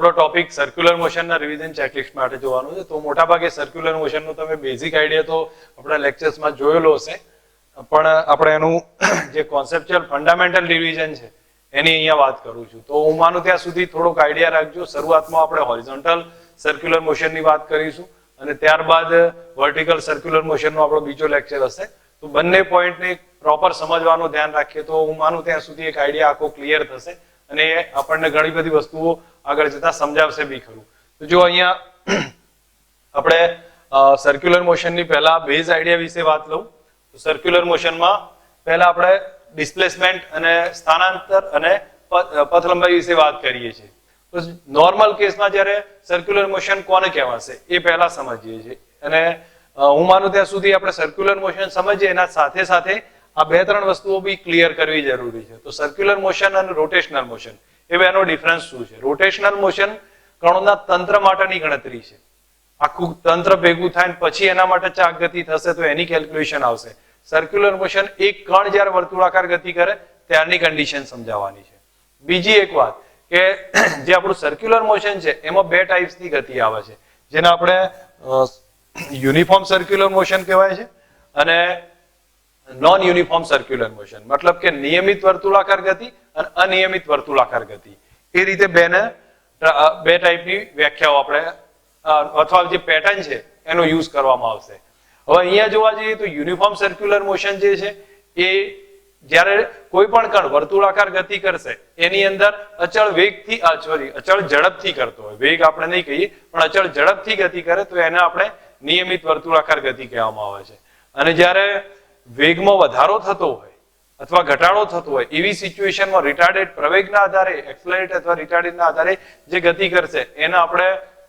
આપણો topic circular મોશનના revision checklist માટે જોવાનું છે. તો મોટાભાગે સર્ક્યુલર મોશનનો તમે બેઝિક આઈડિયા તો આપણા લેક્ચર્સમાં જોયેલો હશે, પણ આપણે એનું જે કોન્સેપ્ચ્યુઅલ ફંડામેન્ટલ રિવિઝન છે એની અહીંયા વાત કરું છું. તો હું માનું ત્યાં સુધી થોડોક આઈડિયા રાખજો. શરૂઆતમાં આપણે હોરિઝોન્ટલ સર્ક્યુલર મોશનની વાત કરીશું અને ત્યારબાદ વર્ટિકલ સર્ક્યુલર મોશનનો આપણો બીજો લેક્ચર હશે. તો બંને પોઈન્ટને પ્રોપર સમજવાનું ધ્યાન રાખીએ તો હું માનું ત્યાં સુધી એક આઈડિયા આખો ક્લિયર થશે અને આપણને ઘણી બધી વસ્તુઓ આગળ જતા સમજાવશે બી ખરું. તો જો અહીંયા આપણે સર્ક્યુલર મોશનની પહેલા બેઝ આઈડિયા વિશે વાત લઉં તો સર્ક્યુલર મોશનમાં પહેલા આપણે ડિસ્પ્લેસમેન્ટ અને સ્થાનાંતર અને પથ લંબાઈ વિશે વાત કરીએ છીએ. તો નોર્મલ કેસમાં જ્યારે સર્ક્યુલર મોશન કોને કહેવાશે એ પહેલા સમજીએ છીએ અને હું માનું ત્યાં સુધી આપણે સર્ક્યુલર મોશન સમજીએ એના સાથે સાથે આ બે ત્રણ વસ્તુઓ બી ક્લિયર કરવી જરૂરી છે. તો સર્ક્યુલર મોશન અને રોટેશનલ મોશન એ બેનો ડિફરન્સ શું છે? રોટેશનલ મોશન કણોના તંત્ર માટેની ગણતરી છે. આખું તંત્ર ભેગું થાય ને પછી એના માટે ચાક ગતિ થશે તો એની કેલ્ક્યુલેશન આવશે. સર્ક્યુલર મોશન એક કણ જ્યારે વર્તુળાકાર ગતિ કરે ત્યારની કન્ડિશન સમજાવવાની છે. બીજી એક વાત કે જે આપણું સર્ક્યુલર મોશન છે એમાં બે ટાઈપ્સની ગતિ આવે છે, જેને આપણે યુનિફોર્મ સર્ક્યુલર મોશન કહેવાય છે અને નોન યુનિફોર્મ સર્ક્યુલર મોશન. મતલબ કે નિયમિત વર્તુળાકાર ગતિ અને અનિયમિત વર્તુળાકાર ગતિ, એ રીતે બે ટાઈપની વ્યાખ્યાઓ આપણે અથવા જે પેટર્ન છે એનો યુઝ કરવામાં આવશે. હવે અહીંયા જોવા જઈએ તો યુનિફોર્મ સર્ક્યુલર મોશન જે છે એ જ્યારે કોઈ પણ કણ વર્તુળાકાર ગતિ કરશે એની અંદર અચળ વેગથી અચળ ઝડપથી કરતો હોય, વેગ આપણે નહીં કહીએ પણ અચળ ઝડપથી ગતિ કરે તો એને આપણે નિયમિત વર્તુળાકાર ગતિ કહેવામાં આવે છે. અને જ્યારે વેગમાં વધારો થતો હોય અથવા ઘટાડો થતો હોય એવી સિચ્યુએશનમાં રિટાર્ડેડ પ્રવેગના આધારે એક્સલરેટ અથવા રિટાર્ડેડના આધારે જે ગતિ કરશે એને આપણે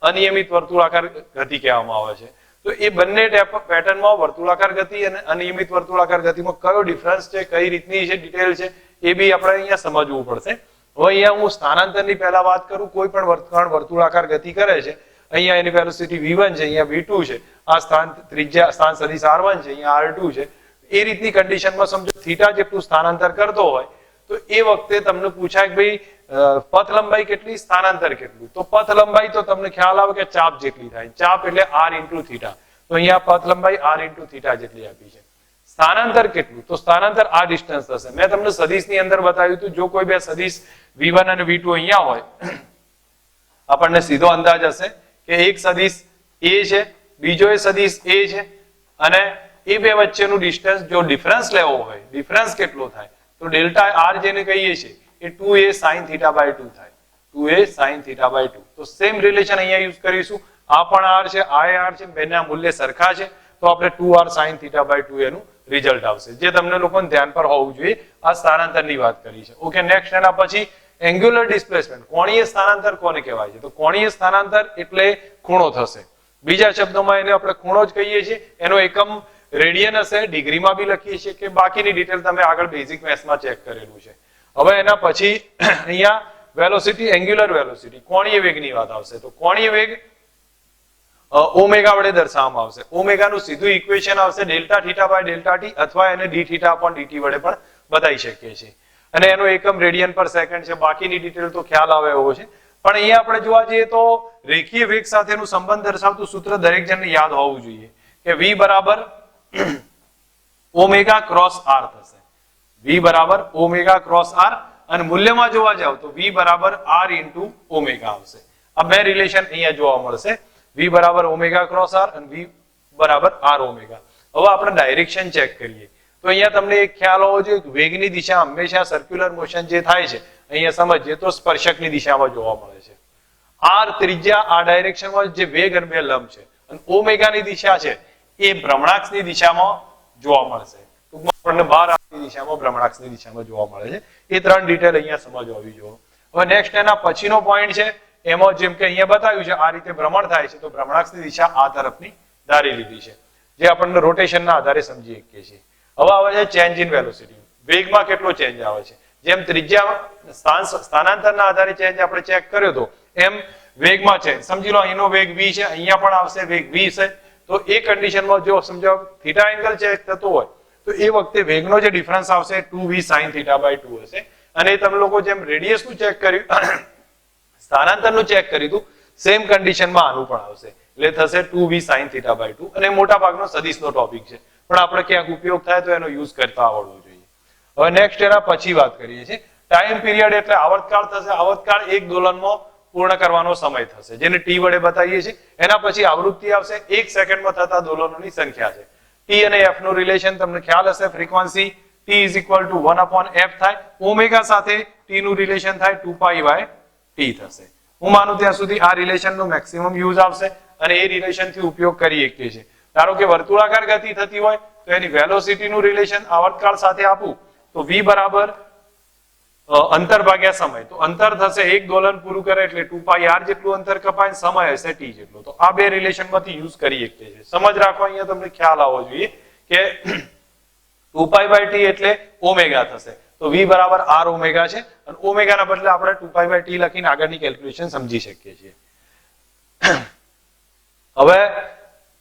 અનિયમિત વર્તુળાકાર ગતિ કહેવામાં આવે છે. તો એ બંને પેટર્નમાં વર્તુળાકાર ગતિ અને અનિયમિત વર્તુળાકાર ગતિમાં કયો ડિફરન્સ છે, કઈ રીતની છે, ડિટેલ છે એ બી આપણે અહીંયા સમજવું પડશે. હવે અહીંયા હું સ્થાનાંતરની પહેલા વાત કરું. કોઈ પણ કણ વર્તુળાકાર ગતિ કરે છે, અહીંયા એની વેલોસિટી v1 છે, અહીંયા v2 છે, આ સ્થાન સદિશ r1 છે, અહીંયા r2 છે. એ રીતની કન્ડિશનમાં સમજો થીટા જેટલું સ્થાનાંતર કરતો હોય તો એ વખતે તમને પૂછાય કે ભાઈ પથ લંબાઈ કેટલી, સ્થાનાંતર કેટલું? તો પથ લંબાઈ તો તમને ખ્યાલ આવે કે ચાપ જેટલી થાય. ચાપ એટલે r ઇન્ટુ થીટા, તો અહીંયા પથ લંબાઈ r ઇન્ટુ થીટા જેટલી આપી છે. સ્થાનાંતર કેટલું? તો સ્થાનાંતર આ ડિસ્ટન્સ થશે. મેં તમને સદિશની અંદર બતાવ્યું હતું, જો કોઈ બે સદિશ v1 અને v2 અહીંયા હોય આપણને સીધો અંદાજ હશે કે એક સદિશ a છે, બીજો એ સદિશ a છે અને એ બે વચ્ચેનું ડિસ્ટન્સ જો ડિફરન્સ લેવો હોય, ડિફરન્સ કેટલો થાય તો ડેલ્ટા r જેને કહીએ છીએ એ 2a sin θ/2 થાય. 2a sin θ/2. તો સેમ રિલેશન અહીંયા યુઝ કરીશું. આ પણ r છે, આ r છે, બેના મૂલ્ય સરખા છે તો આપણે 2r sin θ/2 એનું રિઝલ્ટ આવશે, જે તમને લોકોને ધ્યાન પર હોવું જોઈએ. આ સ્થાનાંતરની વાત કરી છે. ઓકે, નેક્સ્ટ એના પછી એંગ્યુલર ડિસ્પ્લેસમેન્ટ. કોણીય સ્થાનાંતર કોને કહેવાય છે? તો કોણીય સ્થાનાંતર એટલે ખૂણો થશે. બીજા શબ્દોમાં એને આપણે ખૂણો જ કહીએ છીએ. એનો એકમ રેડિયન હશે, ડિગ્રીમાં બી લખીએ છીએ કે બાકીની ડિટેલ તમે આગળ બેઝિક મેથ્સમાં ચેક કરેલું છે. હવે એના પછી અહીંયા વેલોસિટી, એંગ્યુલર વેલોસિટી, કોણીય વેગની વાત આવશે. તો કોણીય વેગ ઓમેગા વડે દર્શાવવામાં આવશે. ઓમેગાનું સીધું ઇક્વેશન આવશે delta theta by delta T અથવા એને ડી થીટા અપોન ડીટી વડે પણ બતાવી શકીએ છીએ અને એનો એકમ રેડિયન પર સેકન્ડ છે. બાકીની ડિટેલ તો ખ્યાલ આવે એવો છે. પણ અહીંયા આપણે જોવા જઈએ તો રેખીય વેગ સાથેનું સંબંધ દર્શાવતું સૂત્ર દરેક જણને યાદ હોવું જોઈએ કે v બરાબર ઓમેગા ક્રોસ r થશે. v બરાબર ઓમેગા ક્રોસ r અને મૂલ્યમાં જોવા જાવ તો v બરાબર r ઇન્ટુ ઓમેગા આવશે. આ બે રિલેશન અહીંયા જોવા મળશે, v બરાબર ઓમેગા ક્રોસ r અને v બરાબર r ઓમેગા. હવે આપણે ડાયરેક્શન ચેક કરીએ તો અહીંયા તમને એક ખ્યાલ હોવો જોઈએ કે વેગની દિશા હંમેશા સર્ક્યુલર મોશન જે થાય છે અહીંયા સમજીએ તો સ્પર્શકની દિશામાં જોવા મળે છે. r ત્રિજ્યા આ ડાયરેક્શનમાં જે વેગ અને બે લંબ છે અને ઓમેગાની દિશા છે એ ભ્રમણાક્ષની દિશામાં જોવા મળશે. ટૂંકમાં આપણને 12 દિશામાં ભ્રમણાક્ષની દિશામાં જોવા મળે છે. એ ત્રણ ડિટેલ અહીંયા સમજવી જોઈએ. હવે નેક્સ્ટ એના પછીનો પોઈન્ટ છે, એમાં જેમ કે અહીંયા બતાવ્યું છે આ રીતે ભ્રમણ થાય છે તો ભ્રમણાક્ષની દિશા આ તરફની ધારી લીધી છે, જે આપણને રોટેશનના આધારે સમજી શકીએ છીએ. હવે આવે છે ચેન્જ ઇન વેલોસિટી. વેગમાં કેટલો ચેન્જ આવે છે? જેમ ત્રિજ્યા સ્થાનાંતરના આધારે ચેન્જ આપણે ચેક કર્યો હતો એમ વેગમાં ચેન્જ. સમજી લો અહીંનો વેગ v છે, અહીંયા પણ આવશે વેગ v છે. તો એ કન્ડિશનમાં જો સમજો થીટા એંગલ ચેક થતો હોય તો એ વખતે વેગનો જે ડિફરન્સ આવશે 2v sin θ/2 હશે. અને તમે લોકો જેમ રેડિયસનું ચેક કર્યું સ્થાનાંતરનું ચેક કર્યું હતું, સેમ કન્ડિશનમાં આનું પણ આવશે, એટલે થશે 2v sin θ/2 અને મોટા ભાગનો સદિશનો ટોપિક છે, પણ આપણે ક્યાંક ઉપયોગ થાય તો એનો યુઝ કરતા આવડવું જોઈએ. હવે નેક્સ્ટ એના પછી વાત કરીએ છીએ ટાઈમ પીરિયડ, એટલે આવર્તકાળ થશે. આવર્તકાળ એક દોલનમાં પૂર્ણ કરવાનો સમય થશે, જેને t વડે બતાવીએ છીએ. એના પછી આવૃત્તિ આવશે, 1 સેકન્ડમાં થતા દોલનોની સંખ્યા છે. t અને f નું રિલેશન તમને ખ્યાલ હશે, ફ્રીક્વન્સી t = 1/f થાય, ઓમેગા સાથે t નું રિલેશન થાય 2π/t થશે. હું માનું ત્યાં સુધી આ રિલેશનનો મેક્સિમમ યુઝ આવશે અને એ રિલેશનથી ઉપયોગ કરી શકીએ છીએ. ધારો કે વર્તુળાકાર ગતિ થતી હોય તો એની વેલોસિટી નું રિલેશન આવર્તકાળ સાથે આપું તો v બરાબર અંતર ભાગ્યા સમય, તો અંતર થશે એક દોલન પૂરું કરે એટલે 2πr જેટલું અંતર કપાય, સમય હશે t જેટલો. તો આ બે રિલેશન માંથી યુઝ કરી શકીએ છીએ. સમજ રાખો, અહીંયા તમને ખ્યાલ આવવો જોઈએ કે 2π/t એટલે ઓમેગા થશે, તો v બરાબર r ઓમેગા છે અને ઓમેગા ના બદલે આપણે 2π/t લખીને આગળની કેલ્ક્યુલેશન સમજી શકીએ છીએ. હવે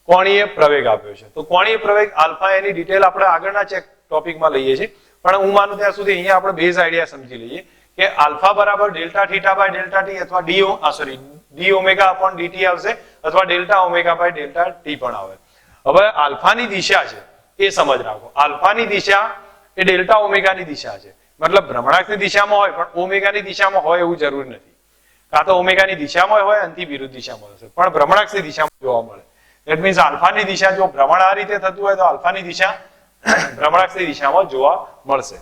કોણીય પ્રવેગ આપ્યો છે, તો કોણીય પ્રવેગ આલ્ફા એની ડિટેલ આપણે આગળના ચેક ટોપિકમાં લઈએ છીએ, પણ હું માનું ત્યાં સુધી અહીંયા આપણે બેઝ આઈડિયા સમજી લઈએ કે આલ્ફા બરાબર ડેલ્ટા θ/δt અથવા d ઓમેગા upon dt આવશે અથવા ડેલ્ટા ઓમેગા/δt પણ આવે. હવે આલ્ફાની દિશા છે એ સમજ રાખો. આલ્ફાની દિશા એ ડેલ્ટા ઓમેગાની દિશા છે, મતલબ ભ્રમણાક્ષની દિશામાં હોય પણ ઓમેગાની દિશામાં હોય એવું જરૂરી નથી. કાં તો ઓમેગાની દિશામાં હોય અંતિ વિરુદ્ધ દિશામાં હશે, પણ ભ્રમણાક્ષની દિશામાં જોવા મળે. ધેટ મીન્સ આલ્ફાની દિશા જો ભ્રમણ આ રીતે થતું હોય તો આલ્ફાની દિશા ભ્રમણાક્ષની દિશામાં જોવા મળશે.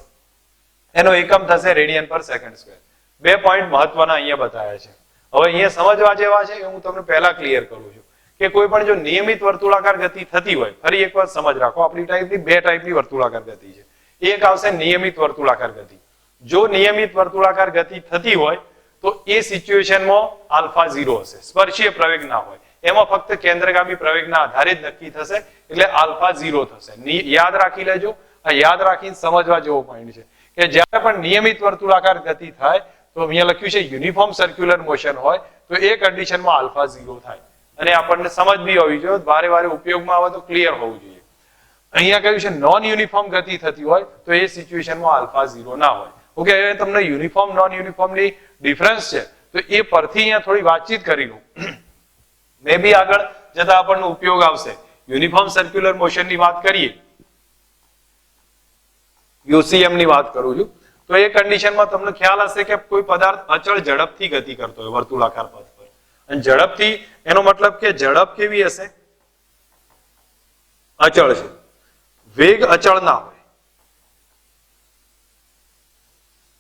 એનો એકમ થશે રેડિયન પર સેકન્ડ સ્ક્વેર. 2 પોઈન્ટ મહત્વના અહીંયા બતાવ્યા છે. હવે અહીંયા સમજવા જેવા છે, હું તમને પહેલા ક્લિયર કરું છું કે કોઈ પણ જો નિયમિત વર્તુળાકાર ગતિ થતી હોય, ફરી એક વાર સમજ રાખો, આપણી ટાઈપની 2 ટાઈપની વર્તુળાકાર ગતિ છે. એક આવશે નિયમિત વર્તુળાકાર ગતિ. જો નિયમિત વર્તુળાકાર ગતિ થતી હોય તો એ સિચ્યુએશનમાં આલ્ફા 0 હશે, સ્પર્શીય પ્રવેગ ના હોય, એમાં ફક્ત કેન્દ્રગામી પ્રવેગના આધારે જ નક્કી થશે, એટલે આલ્ફા 0 થશે. યાદ રાખી લેજો, આ યાદ રાખીને સમજવા જેવો પોઈન્ટ છે કે જ્યારે પણ નિયમિત વર્તુળાકાર ગતિ થાય તો અહીંયા લખ્યું છે યુનિફોર્મ સર્ક્યુલર મોશન હોય તો એ કન્ડિશનમાં આલ્ફા 0 થાય. અને આપણને સમજ બી હોવી જોઈએ, વારે વારે ઉપયોગમાં આવે તો ક્લિયર હોવું જોઈએ. અહીંયા કહ્યું છે નોન યુનિફોર્મ ગતિ થતી હોય તો એ સિચ્યુએશનમાં આલ્ફા 0 ના હોય. ઓકે, હવે તમને યુનિફોર્મ નોન યુનિફોર્મની ડિફરન્સ છે તો એ પરથી અહીંયા થોડી વાતચીત કરી લઉં. મે બી આગળ જતા આપણને ઉપયોગ આવશે. યુનિફોર્મ સર્ક્યુલર મોશનની વાત કરીએ, યુસીએમ ની વાત કરું છું, તો એ કન્ડિશનમાં તમને ખ્યાલ હશે કે કોઈ પદાર્થ અચળ ઝડપથી ગતિ કરતો હોય વર્તુળાકાર પથ પર, અને ઝડપથી એનો મતલબ કે ઝડપ કેવી હશે? અચળ છે. વેગ અચળ ના હોય.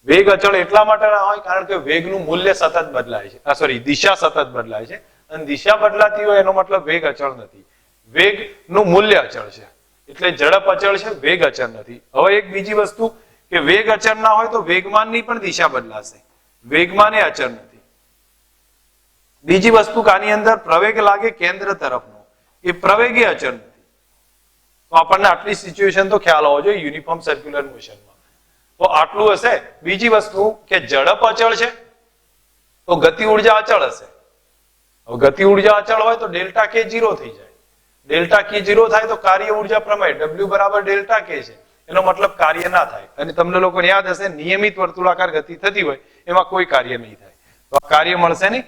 વેગ અચળ એટલા માટે ના હોય કારણ કે વેગનું મૂલ્ય સતત બદલાય છે, દિશા સતત બદલાય છે, અને દિશા બદલાતી હોય એનો મતલબ વેગ અચળ નથી. વેગનું મૂલ્ય અચળ છે એટલે ઝડપ અચળ છે, વેગ અચળ નથી. હવે એક બીજી વસ્તુ કે વેગ અચળ ના હોય તો વેગમાનની પણ દિશા બદલાશે, વેગમાન એ અચળ નથી. બીજી વસ્તુ કે આની અંદર પ્રવેગ લાગે કેન્દ્ર તરફનો, એ પ્રવેગ એ અચળ નથી. તો આપણને આટલી સિચ્યુએશન તો ખ્યાલ હોવો જોઈએ યુનિફોર્મ સર્ક્યુલર મોશનમાં. તો આટલું હશે. બીજી વસ્તુ કે ઝડપ અચળ છે તો ગતિ ઉર્જા અચળ હશે. હવે ગતિ ઉર્જા અચળ હોય તો ડેલ્ટા કે 0 થઈ જાય. ડેલ્ટા કે 0 થાય તો કાર્ય ઉર્જા પ્રમેય W બરાબર ડેલ્ટા કે છે, એનો મતલબ કાર્ય ના થાય. અને તમને લોકોને યાદ હશે નિયમિત વર્તુળાકાર ગતિ થતી હોય એમાં કોઈ કાર્ય નહીં થાય, તો આ કાર્ય મળશે નહીં.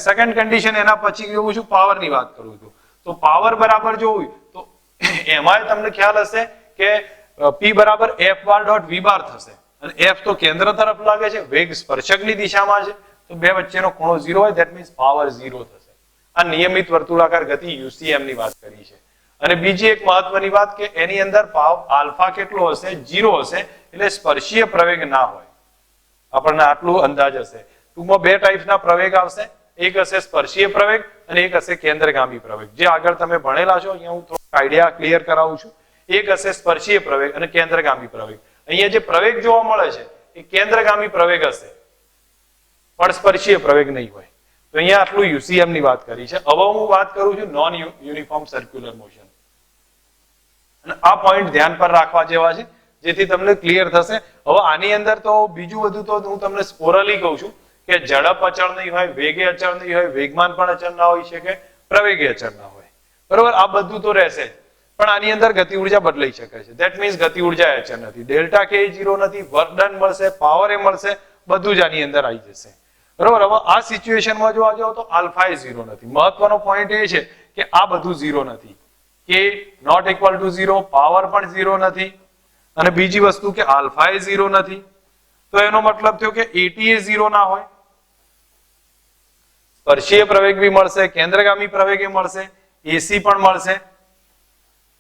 સેકન્ડ કન્ડિશન એના પછી જોઉં છું, પાવરની વાત કરું છું તો પાવર બરાબર જોવું તો એમાં તમને ખ્યાલ હશે કે P બરાબર F બાર ડોટ V બાર થશે, અને F તો કેન્દ્ર તરફ લાગે છે, વેગ સ્પર્શકની દિશામાં છે, તો બે વચ્ચેનો ખૂણો 0 હોય, ધેટ મીન્સ પાવર 0 થશે. આ નિયમિત વર્તુળાકાર ગતિ યુસીએમ ની વાત કરી છે. અને બીજી એક મહત્વની વાત કે એની અંદર આલ્ફા કેટલો હશે? 0 હશે, એટલે સ્પર્શીય પ્રવેગ ના હોય. આપણને આટલું અંદાજ હશે. ટૂંકમાં 2 ટાઈપના પ્રવેગ આવશે, એક હશે સ્પર્શીય પ્રવેગ અને એક હશે કેન્દ્રગામી પ્રવેગ. જે આગળ તમે ભણેલા છો, અહીંયા હું થોડો આઈડિયા ક્લિયર કરાવું છું. એક હશે સ્પર્શીય પ્રવેગ અને કેન્દ્રગામી પ્રવેગ. અહીંયા જે પ્રવેગ જોવા મળે છે એ કેન્દ્રગામી પ્રવેગ હશે, પણ સ્પર્શીય પ્રવેગ નહીં હોય. તો અહીંયા આટલું યુસીએમ ની વાત કરી છે. હવે હું વાત કરું છું નોન યુનિફોર્મ સર્ક્યુલર મોશન, અને આ પોઈન્ટ ધ્યાન પર રાખવા જેવા છે જેથી તમને ક્લિયર થશે. હવે આની અંદર તો બીજું બધું તો હું તમને ઓરલી કહું છું કે ઝડપ અચળ નહીં હોય, વેગે અચળ નહીં હોય, વેગમાન પણ અચળ ના હોઈ શકે, પ્રવેગે અચળ ના હોય, બરોબર? આ બધું તો રહેશે, પણ આની અંદર ગતિ ઉર્જા બદલાઈ શકે છે. ધેટ મીન્સ ગતિ ઉર્જા અચળ નથી, ડેલ્ટા કે 0 નથી, વર્ક ડન મળશે, પાવર એ મળશે, બધું જ આની અંદર આવી જશે. બરોબર. હવે આ સિચ્યુએશનમાં જોવા જાવ તો આલ્ફા એ 0 નથી. મહત્વનો પોઈન્ટ એ છે કે આ બધું 0 નથી, કે નોટ ઇક્વલ ટુ 0, પાવર પણ 0 નથી, અને બીજી વસ્તુ કે આલ્ફા એ 0 નથી. તો એનો મતલબ થયો કે એટી એ 0 ના હોય. સ્પર્શીય પ્રવેગ બી મળશે, કેન્દ્રગામી પ્રવેગ એ મળશે, એસી પણ મળશે.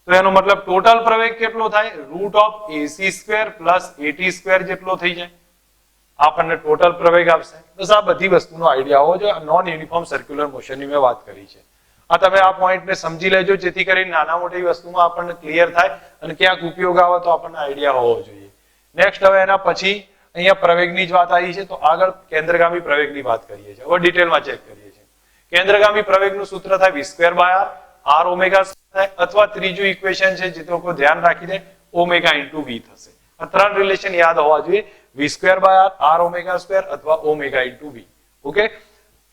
તો એનો મતલબ ટોટલ પ્રવેગ કેટલો થાય? Root of a c square plus a t square જેટલો થઈ જાય. આપણને ટોટલ પ્રવેગ આપશે. બસ આ બધી વસ્તુનો આઈડિયા હોવો જોઈએ. નોન યુનિફોર્મ સર્ક્યુલર મોશનની મેં વાત કરી છે. આ તમે આ પોઈન્ટને સમજી લેજો, જેથી કરીને નાના મોટી વસ્તુમાં આપણને ક્લિયર થાય અને ક્યાંક ઉપયોગ આવે તો આપણને આઈડિયા હોવો જોઈએ. નેક્સ્ટ હવે એના પછી અહીંયા પ્રવેગની જ વાત આવી છે, તો આગળ કેન્દ્રગામી પ્રવેગની વાત કરીએ છીએ. હવે ડિટેલમાં ચેક કરીએ છીએ. કેન્દ્રગામી પ્રવેગનું સૂત્ર થાય v square by r, r omega થાય, અથવા ત્રીજું ઇક્વેશન છે જે લોકો ધ્યાન રાખી દે, ઓમેગા ઇન્ટુ v થશે. આ ત્રણ રિલેશન યાદ હોવા જોઈએ, v square by r, r omega square અથવા ઓમેગા ઇન્ટુ v. ઓકે.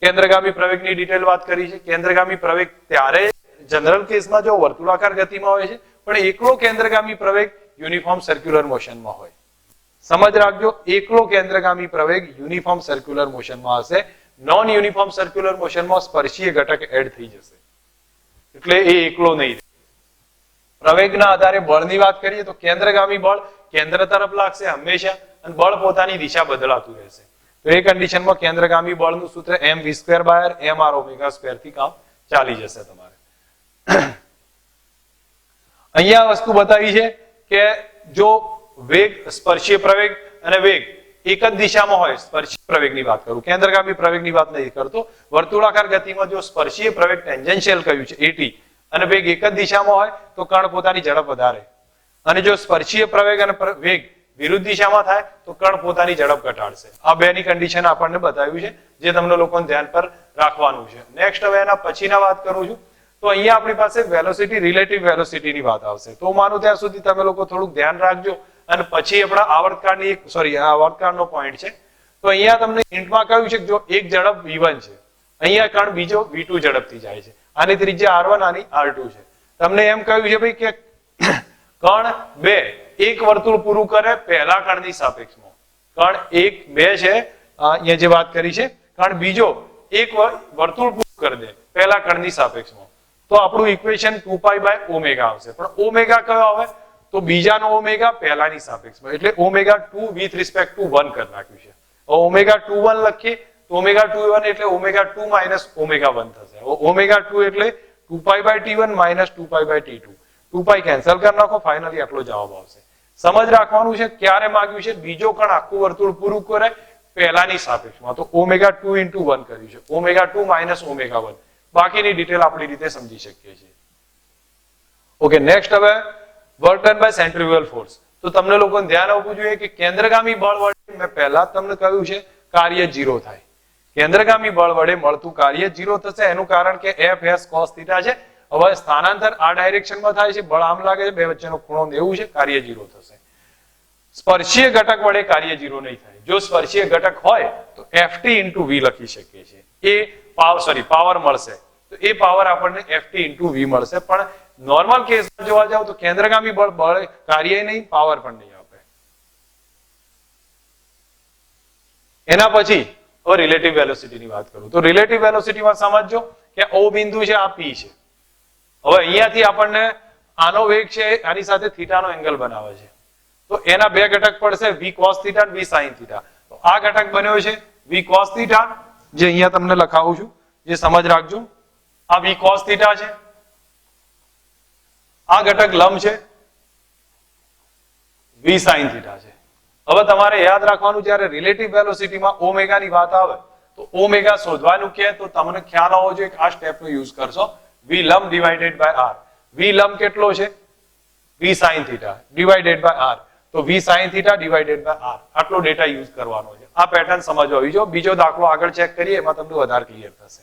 કેન્દ્રગામી પ્રવેગની ડિટેલ વાત કરી છે. કેન્દ્રગામી પ્રવેગ ત્યારે જનરલ કેસમાં જો વર્તુળાકાર ગતિમાં હોય છે, પણ એકલો કેન્દ્રગામી પ્રવેગ યુનિફોર્મ સર્ક્યુલર મોશનમાં હોય. સમજ રાખજો, એકલો કેન્દ્રગામી પ્રવેગ યુનિફોર્મ સર્ક્યુલર મોશનમાં હશે. નોન યુનિફોર્મ સર્ક્યુલર મોશનમાં સ્પર્શીય ઘટક એડ થઈ જશે, એટલે એ એકલો નહીં. પ્રવેગના આધારે બળની વાત કરીએ તો કેન્દ્રગામી બળ કેન્દ્ર તરફ લાગશે હંમેશા, અને બળ પોતાની દિશા બદલાતું રહેશે. તો એ કન્ડિશનમાં કેન્દ્રગામી બળનું સૂત્ર m v square by m r omega square થી કામ ચાલી જશે તમારે. અહીંયા વસ્તુ બતાવી છે કે જો વેગ, સ્પર્શીય પ્રવેગ અને વેગ એક જ દિશામાં હોય, સ્પર્શીય પ્રવેગની વાત કરું, કેન્દ્રગામી પ્રવેગની વાત નહીં કરતો. વર્તુળાકાર ગતિમાં જો સ્પર્શીય પ્રવેગ ટેન્જન્શિયલ કહ્યું છે એટી, અને વેગ એક જ દિશામાં હોય તો કણ પોતાની ઝડપ વધારે, અને જો સ્પર્શીય પ્રવેગ અને વેગ વિરુદ્ધ દિશામાં થાય તો કણ પોતાની ઝડપ ઘટાડશે. આ બેની કન્ડિશન આપણને બતાવ્યું છે, જે તમને લોકોને ધ્યાન પર રાખવાનું છે. નેક્સ્ટ હવે એના પછીના વાત કરું છું, તો અહીંયા આપણી પાસે વેલોસિટી, રિલેટિવ વેલોસિટીની વાત આવશે. તો માનું ત્યાં સુધી તમે લોકો થોડુંક ધ્યાન રાખજો, અને પછી આપણા આવર્તકાળની આવર્તકાળનો પોઈન્ટ છે. તો અહીંયા તમને હિન્ટમાં કહ્યું છે કે જો એક ઝડપ v1 છે, અહીંયા કણ બીજો v2 ઝડપથી જાય છે, આની ત્રિજ્યા r1, આની r2 છે. તમને એમ કહ્યું છે ભાઈ કે કણ બે એક વર્તુળ પૂરું કરે પહેલા કણની સાપેક્ષમાં. કણ 1, 2 છે, અહીંયા જે વાત કરી છે, કણ બીજો એક વર્તુળ પૂરું કરી દે પહેલા કણની સાપેક્ષમાં, તો આપણું ઇક્વેશન 2π બાય ઓમેગા આવશે. પણ ઓમેગા કયો આવે? તો બીજાનો ઓમેગા પહેલાની સાપેક્ષમાં, એટલે ઓમેગા 2 વિથ રિસ્પેક્ટ ટુ 1 કરી નાખ્યું છે. ઓમેગા 2 1 લખીએ તો ઓમેગા 2 1 એટલે ઓમેગા 2 માઇનસ ઓમેગા 1 થશે. ઓમેગા 2 એટલે 2π by t1 minus 2π by t2. 2π cancel કરી નાખો, ફાઇનલી આટલો જવાબ આવશે. સમજ રાખવાનું છે, ક્યારે માંગ્યું છે? બીજો કણ આખું વર્તુળ પૂરું કરે પહેલાની સાપેક્ષમાં, તો ઓમેગા 2 ઇન્ટુ 1 કર્યું છે, ઓમેગા 2 માઇનસ ઓમેગા 1. બાકીની ડિટેલ આપણી રીતે સમજી શકીએ છીએ. ઓકે. નેક્સ્ટ હવે work done by centrifugal force. તો તમને લોકોને ધ્યાન આપવું જોઈએ કે કેન્દ્રગામી બળ વડે મેં પહેલા તમને કહ્યું છે કાર્ય 0 થાય. કેન્દ્રગામી બળ વડે મળતું કાર્ય 0 થશે. એનું કારણ કે F cos θ છે. હવે સ્થાનાંતર આ ડાયરેક્શનમાં થાય છે, બળ આમ લાગે છે, બે વચ્ચેનો ખૂણો 90 છે, કાર્ય 0 થશે. સ્પર્શીય ઘટક વડે કાર્ય 0 નહીં થાય. જો સ્પર્શીય ઘટક હોય તો ft into v લખી શકીએ છીએ. એ પાવર મળશે, તો એ પાવર આપણને ft into v મળશે. પણ નોર્મલ કેસમાં જોવા જાવ તો કેન્દ્રગામી બળ કાર્ય નહીં, પાવર પણ નહીં આપે. એના પછી હવે રિલેટિવ વેલોસિટીની વાત કરું તો રિલેટિવ વેલોસિટીમાં સમજજો કે O બિંદુ છે, આ P છે. હવે અહીંયાથી આપણને આનો વેગ છે, આની સાથે થીટાનો એંગલ બનાવે છે, તો એના બે ઘટક પડશે, v cos θ અને v sin θ. તો આ ઘટક બન્યો છે v cos θ, જે અહીંયા તમને લખાવું છું, જે સમજ રાખજો. આ v cos θ છે, આ ઘટક લંબ છે, v sin θ છે. હવે તમારે યાદ રાખવાનું, જ્યારે રિલેટિવ વેલોસિટીમાં ઓમેગા ની વાત આવે તો ઓમેગા શોધવાનું કે તો તમને ખ્યાલ હોવો જોઈએ કે આ સ્ટેપનો યુઝ કરશો, v લંબ ડિવાઇડેડ બાય r. v લંબ કેટલો છે? v sin θ divided by r. તો v sin θ divided by r. આટલો ડેટા યુઝ કરવાનો છે. આ પેટર્ન સમજવી જો. બીજો દાખલો આગળ ચેક કરીએ, એમાં તમને વધારે ક્લિયર થશે.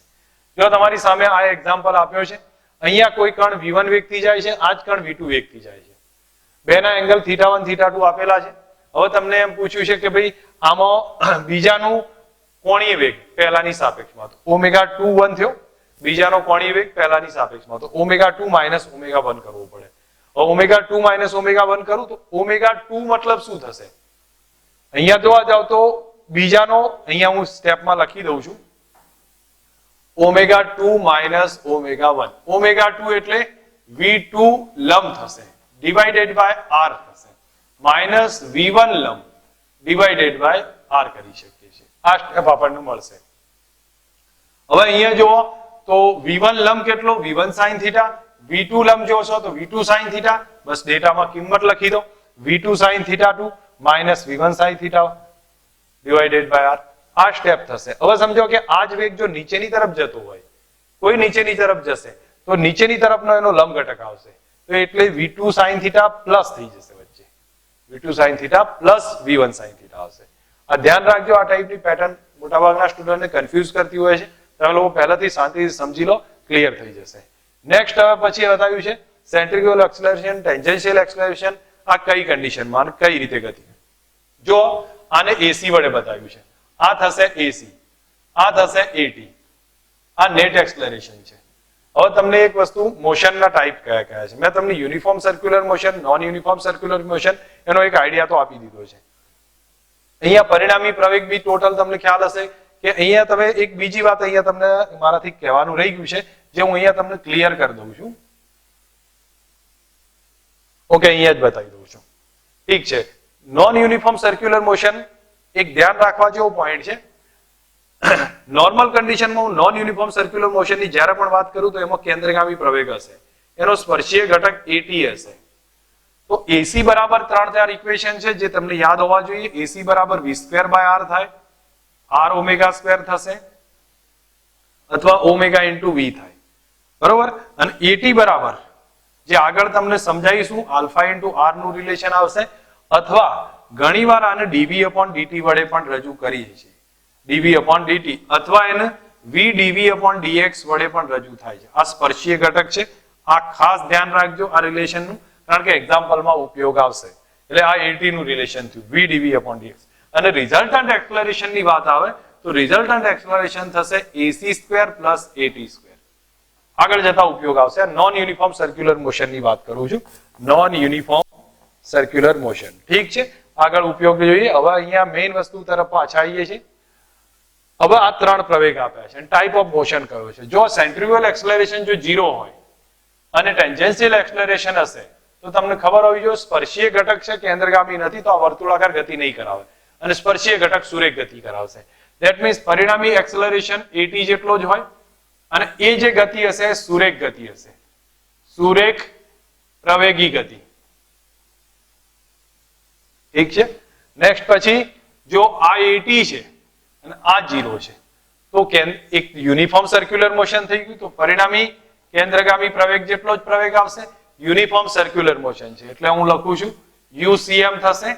જો તમારી સામે આ એક્ઝામ્પલ આપ્યો છે, અહીંયા કોઈ કણ v1 વેગથી જાય છે, આ જ કણ v2 વેગથી જાય છે. બેના એંગલ θ1 θ2 આપેલા છે. હવે તમને એમ પૂછ્યું છે કે ભાઈ આમાં બીજાનું કોણીય વેગ પહેલાની સાપેક્ષમાં, તો ઓમેગા 2 1 થયો. બીજાનો કોણીય વેગ પહેલાની સાપેક્ષમાં, તો ઓમેગા 2 માઇનસ ઓમેગા 1 કરવો પડે. હવે ઓમેગા 2 માઇનસ ઓમેગા 1 કરું તો ઓમેગા 2 મતલબ શું થશે? અહીંયા જોવા જાવ તો બીજાનો અહીંયા હું સ્ટેપમાં લખી દઉં છું, ઓમેગા 2 માઇનસ ઓમેગા 1. ઓમેગા 2 એટલે V2 લંબ થશે ડિવાઇડેડ બાય R થશે, માઇનસ V1 લંબ ડિવાઇડેડ બાય R કરી શકીએ છીએ. આ સ્ટેપ આપણને મળશે. હવે અહીંયા જુઓ તો V1 લંબ કેટલો? V1 sin θ. V2 લંબ જોશો તો V2 sin θ. બસ ડેટામાં કિંમત લખી દો, V2 sin θ2 minus V1 sin θ divided by R. આ સ્ટેપ થશે. હવે સમજો કે આ જ વેગ જો નીચેની તરફ જતો હોય, કોઈ નીચેની તરફ જશે તો નીચેની તરફનો એનો લંબ ઘટક આવશે, તો એટલે V2 sin θ પ્લસ થઈ જશે વચ્ચે, V2 sin θ plus V1 sin θ આવશે. આ ધ્યાન રાખજો, આ ટાઈપની પેટર્ન મોટાભાગના સ્ટુડન્ટને કન્ફ્યુઝ કરતી હોય છે. તમે લોકો પહેલાથી શાંતિથી સમજી લો, ક્લિયર થઈ જશે. નેક્સ્ટ હવે પછી બતાવ્યું છે સેન્ટ્રીફ્યુગલ એક્સેલરેશન, ટેન્જન્શિયલ એક્સેલરેશન. આ કઈ કન્ડિશનમાં અને કઈ રીતે ગતિ? જો આને એસી વડે બતાવ્યું છે, આ થશે એસી, આ થશે એટી, આ નેટ એક્સેલરેશન છે. હવે તમને એક વસ્તુ મોશનના ટાઈપ કયા કયા છે મેં તમને uniform circular motion, non uniform circular motion એનો એક આઈડિયા તો આપી દીધો છે. અહીંયા પરિણામી પ્રવેગ બી ટોટલ તમને ખ્યાલ હશે કે અહીંયા તમે એક બીજી વાત અહીંયા તમને મારાથી કહેવાનું રહી ગયું છે, જે હું અહીંયા તમને ક્લિયર કરી દઉં છું. ઓકે, અહીંયા જ બતાવી દઉં છું. ઠીક છે. નોન યુનિફોર્મ સર્ક્યુલર મોશન એક ધ્યાન રાખવા જેવો પોઈન્ટ છે. નોર્મલ કન્ડિશનમાં હું નોન યુનિફોર્મ સર્ક્યુલર મોશનની જ્યારે પણ વાત કરું તો એમાં કેન્દ્રગામી પ્રવેગ હશે, એનો સ્પર્શીય ઘટક એટી હશે. તો એસી બરાબર 3 ઇક્વેશન છે જે તમને યાદ હોવા જોઈએ. એસી બરાબર v²/r થાય, r ઓમેગા સ્ક્વેર થશે અથવા ઓમેગા ઇન્ટુ વી થાય, બરોબર. અને એટી બરાબર જે આગળ તમને સમજાવીશું આલ્ફા ઇન્ટુ આર નું રિલેશન આવશે, અથવા ઘણીવાર આને ડીવી અપોન ડીટી વડે પણ રજૂ કરીએ છીએ, ડીવી અપોન ડીટી, અથવા એને વી ડીવી અપોન ડીએક્સ વડે પણ રજૂ થાય છે. આ સ્પર્શીય ઘટક છે, આ ખાસ ધ્યાન રાખજો આ રિલેશનનું, કારણ કે એક્ઝામ્પલમાં ઉપયોગ આવશે. એટલે આ એટી નું રિલેશન થયું વી ડીવી અપોન ડીએક્સ. અને રિઝલ્ટન્ટ એક્સેલરેશન ની વાત આવે તો રિઝલ્ટન્ટ એક્સેલરેશન થશે AC² પ્લસ AT². આગળ જતા ઉપયોગ આવશે. નોન યુનિફોર્મ સર્ક્યુલર મોશન ની વાત કરું છું, નોન યુનિફોર્મ સર્ક્યુલર મોશન. ઠીક છે, આગળ ઉપયોગ જોઈએ. હવે અહીંયા મેઇન વસ્તુ તરફ પાછા આવીએ છીએ. હવે આ 3 પ્રવેગ આપ્યા છે, ટાઈપ ઓફ મોશન કયો છે. જો સેન્ટ્રીફ્યુગલ એક્સેલરેશન જો 0 હોય અને ટેન્જન્શિયલ એક્સેલરેશન હશે તો તમને ખબર હોવી જોઈએ સ્પર્શીય ઘટક છે, કેન્દ્રગામી નથી, તો આ વર્તુળાકાર ગતિ નહીં કરાવે, અને સ્પર્શીય ઘટક સુરેખ ગતિ કરાવશે. ધેટ મીન્સ પરિણામી એક્સેલરેશન AT જેટલો જ હોય, અને એ જે ગતિ હશે સુરેખ ગતિ હશે, સુરેખ પ્રવેગી ગતિ. ઠીક છે. નેક્સ્ટ પછી જો આ AT છે અને આ 0 છે તો એક યુનિફોર્મ સર્ક્યુલર મોશન થઈ ગયું, તો પરિણામી કેન્દ્રગામી પ્રવેગ જેટલો જ પ્રવેગ આવશે. યુનિફોર્મ સર્ક્યુલર મોશન છે એટલે હું લખું છું UCM થશે,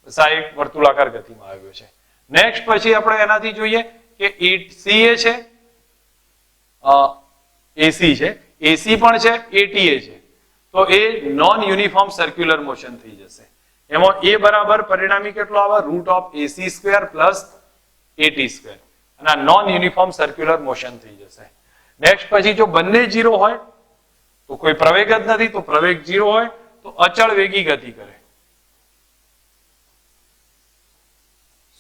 સાહેબ વર્તુળાકાર ગતિમાં આવ્યો છે. નેક્સ્ટ પછી આપણે એનાથી જોઈએ કે CA છે, AC છે, AC પણ છે, ATA છે, તો એ નોન યુનિફોર્મ સર્ક્યુલર મોશન થઈ જશે. એમાં A બરાબર પરિણામી કેટલો આવે? √AC² પ્લસ AT², અને આ નોન યુનિફોર્મ સર્ક્યુલર મોશન થઈ જશે. નેક્સ્ટ પછી જો બંને 0 હોય તો કોઈ પ્રવેગ જ નથી, તો પ્રવેગ 0 હોય તો અચળ વેગી ગતિ કરે,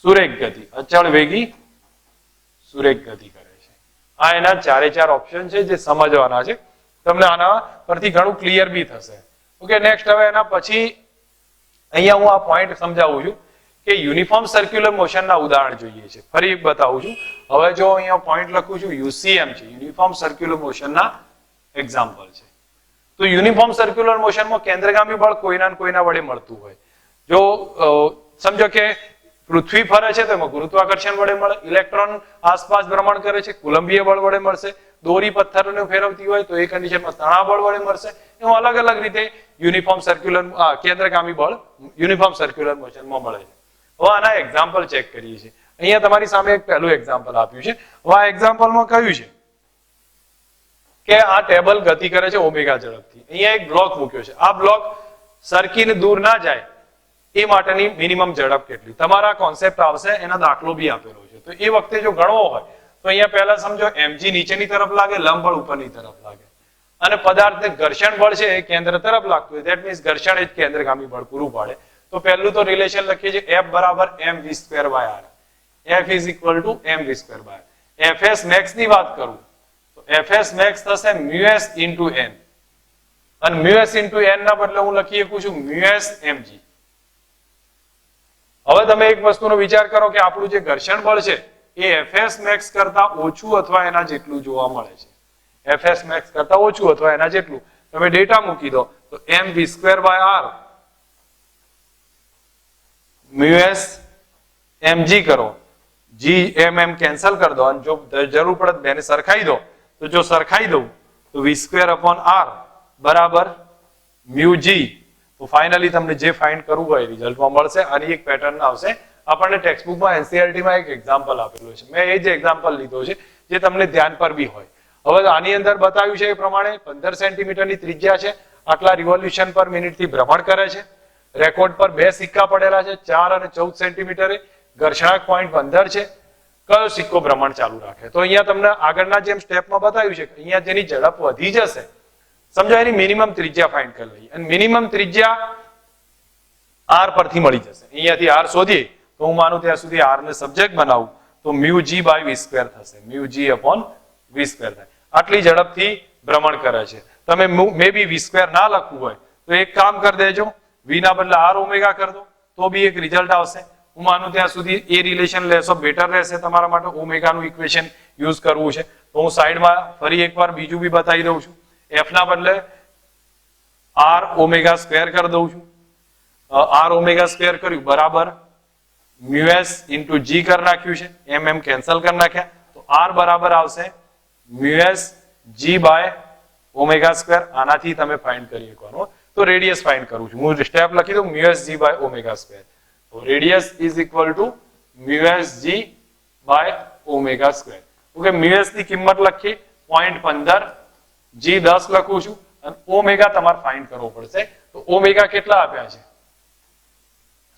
સુરેખ ગતિ, અચળ વેગી સુરેખ ગતિ કરે છે. આ એના 4 ઓપ્શન છે જે સમજવાના છે. તમને આના પરથી ઘણું ક્લિયર બી થશે. ઓકે, નેક્સ્ટ હવે એના પછી અહીંયા હું આ પોઈન્ટ સમજાવું છું કે યુનિફોર્મ સર્ક્યુલર મોશનના ઉદાહરણ જોઈએ છે. ફરી એક બતાવું છું. હવે જો અહીંયા પોઈન્ટ લખું છું UCM છે, યુનિફોર્મ સર્ક્યુલર મોશનના એક્ઝામ્પલ છે. તો યુનિફોર્મ સર્ક્યુલર મોશનમાં કેન્દ્રગામી બળ કોઈના ને કોઈના વડે મળતું હોય. જો સમજો કે પૃથ્વી ફરે છે તો એમાં ગુરુત્વાકર્ષણ વડે મળે, ઇલેક્ટ્રોન આસપાસ ભ્રમણ કરે છે કુલંબીય બળ વડે મળશે, દોરી પથ્થરોને ફેરવતી હોય તો એ કન્ડિશનમાં તણાવ બળ વડે મળશે. એમાં અલગ અલગ રીતે યુનિફોર્મ સર્ક્યુલર કેન્દ્રગામી બળ યુનિફોર્મ સર્ક્યુલર મોશનમાં મળે છે. હવે આના એક્ઝામ્પલ ચેક કરીએ છીએ. અહીંયા તમારી સામે એક પહેલું એક્ઝામ્પલ આપ્યું છે. હવે આ એક્ઝામ્પલમાં કહ્યું છે કે આ ટેબલ ગતિ કરે છે ઓમેગા ઝડપથી. અહીંયા એક બ્લોક મૂક્યો છે. આ બ્લોક સરકીને દૂર ના જાય એ માટેની મિનિમમ ઝડપ કેટલી, તમારા કોન્સેપ્ટ આવશે, એના દાખલો બી આપેલો છે. તો એ વખતે જો ગણવો હોય તો અહીંયા પહેલા સમજો mg નીચેની તરફ લાગે, લંબ બળ ઉપરની તરફ લાગે, અને પદાર્થને ઘર્ષણ બળ છે એ કેન્દ્ર તરફ લાગતું હોય, ધેટ મીન્સ ઘર્ષણ એ જ કેન્દ્રગામી બળ પૂરું પાડે. તો પહેલું તો રિલેશન લખીએ છીએ F બરાબર mv²/r. F is equal to mv square by fs max ની વાત કરું તો fs max થશે μs into n અને μs into n ના બદલે હું લખી શકું છું μs mg. હવે તમે એક વસ્તુનો વિચાર કરો કે આપણું જે ઘર્ષણ બળ છે એ fs max કરતા ઓછું અથવા એના જેટલું જોવા મળે છે. fs max કરતા ઓછું અથવા એના જેટલું તમે ડેટા મૂકી દો તો mv square by r μs mg કરો g m કેન્સલ કરી દો અને જો જરૂર પડે બેને સરખાઈ દો તો જો સરખાઈ દઉં તો v square upon r બરાબર μg. તો ફાઇનલી તમને જે ફાઇન્ડ કરવું હોય રિઝલ્ટમાં મળશે. આની એક પેટર્ન આવશે આપણને ટેક્સ્ટબુકમાં એનસીઈઆરટીમાં એક એક્ઝામ્પલ આપેલું છે. મેં એ જ એક્ઝામ્પલ લીધો છે જે તમને ધ્યાન પર બી હોય. હવે આની અંદર બતાવ્યું છે એ પ્રમાણે 15 સેન્ટીમીટરની ત્રિજ્યા છે, આટલા રિવોલ્યુશન પર મિનિટથી ભ્રમણ કરે છે, રેકોર્ડ પર 2 સિક્કા પડેલા છે 4 અને 14 સેન્ટીમીટરે, ઘર્ષણાંક 0.15 છે, કયો સિક્કો ભ્રમણ ચાલુ રાખે. તો અહીંયા તમને આગળના જેમ સ્ટેપમાં બતાવ્યું છે અહીંયા જેની ઝડપ વધી જશે સમજો એની મિનિમમ ત્રિજ્યા ફાઇન્ડ કરી લઈએ અને મિનિમમ ત્રિજ્યા r પરથી મળી જશે. અહીંયાથી r શોધીએ તો હું માનું ત્યાં સુધી r ને સબ્જેક્ટ બનાવું તો μg by v square થશે. μg upon v square થાય. આટલી ઝડપથી ભ્રમણ કરે છે. તમે મે બી v square ના લખવું હોય તો એક કામ કરી દેજો, v ના બદલે r ઓમેગા કરી દો તો બી એક રિઝલ્ટ આવશે. હું માનું ત્યાં સુધી એ રિલેશન લેશો બેટર રહેશે તમારા માટે. ઓમેગાનું ઇક્વેશન યુઝ કરવું છે તો હું સાઈડમાં ફરી એકવાર બીજું બી બતાવી દઉં છું. f ના બદલે r ઓમેગા સ્ક્વેર કરી દઉં છું. r ઓમેગા સ્ક્વેર કર્યું બરાબર μs into g કરી નાખ્યું છે, m કેન્સલ કરી નાખ્યા તો r બરાબર આવશે μs g by omega square. આનાથી તમે ફાઇન્ડ કરી શકવાનો. તો રેડિયસ ફાઇન્ડ કરું છું હું સ્ટેપ લખી દઉં μs g by omega square. તો radius is equal to μs g by omega square. Okay, μs ની કિંમત લખી 0.15, g 10 લખું છું અને ઓમેગા તમારે ફાઇન્ડ કરવો પડશે. તો ઓમેગા કેટલા આપ્યા છે